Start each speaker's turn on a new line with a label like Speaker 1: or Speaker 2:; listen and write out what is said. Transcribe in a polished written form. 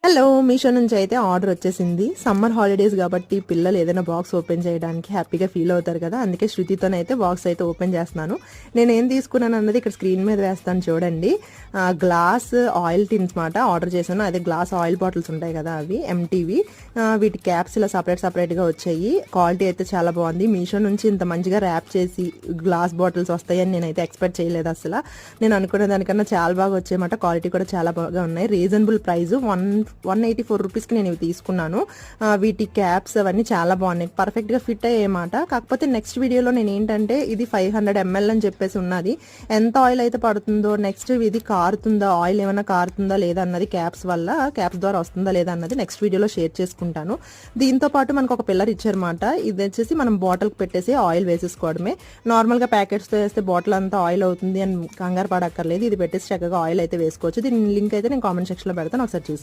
Speaker 1: Hello, Meesho నుంచి అయితే order వచ్చేసింది. సమ్మర్ హాలిడేస్ కాబట్టి పిల్లలు ఏదైనా బాక్స్ ఓపెన్ చేయడానికి హ్యాపీగా ఫీల్ అవుతారు కదా, అందుకే శృతితోనైతే బాక్స్ అయితే ఓపెన్ చేస్తున్నాను. నేను ఏం తీసుకున్నాను అన్నది ఇక్కడ స్క్రీన్ మీద వేస్తాను చూడండి. గ్లాస్ ఆయిల్ టిన్స్ మాట ఆర్డర్ చేశాను. అదే గ్లాస్ ఆయిల్ బాటిల్స్ ఉంటాయి కదా, అవి ఎంటీవి. వీటి క్యాప్స్ ఇలా సపరేట్గా వచ్చాయి. క్వాలిటీ అయితే చాలా బాగుంది. మీషో నుంచి ఇంత మంచిగా ర్యాప్ చేసి గ్లాస్ బాటిల్స్ వస్తాయని నేనైతే ఎక్స్పెక్ట్ చేయలేదు అసలు. నేను అనుకున్న దానికన్నా చాలా బాగా వచ్చాయన్నమాట. క్వాలిటీ కూడా చాలా బాగా ఉన్నాయి. రీజనబుల్ ప్రైస్ 184 రూపీస్కి నేను ఇవి తీసుకున్నాను. వీటి క్యాప్స్ అవన్నీ చాలా బాగున్నాయి, పర్ఫెక్ట్గా ఫిట్ అయ్యేమాట. కాకపోతే నెక్స్ట్ వీడియోలో నేను ఏంటంటే ఇది 500 ml అని చెప్పేసి ఉన్నది. ఎంత ఆయిల్ అయితే పడుతుందో, నెక్స్ట్ ఇది కారుతుందా, ఆయిల్ ఏమైనా కారుతుందా లేదా అన్నది క్యాప్స్ ద్వారా వస్తుందా లేదా అన్నది నెక్స్ట్ వీడియోలో షేర్ చేసుకుంటాను. దీంతో పాటు మనకు ఒక పిల్లర్ ఇచ్చారన్నమాట. ఇది వచ్చేసి మనం బాటిల్కి పెట్టేసి ఆయిల్ వేసేసుకోవడమే. నార్మల్గా ప్యాకెట్స్తో వేస్తే బాటిల్ అంతా ఆయిల్ అవుతుంది అని కంగారు పడక్కర్లేదు. ఇది పెట్టేసి చక్కగా ఆయిల్ అయితే వేసుకోవచ్చు. దీని లింక్ అయితే నేను కామెంట్ సెక్షన్లో పెడతాను, ఒకసారి చూసి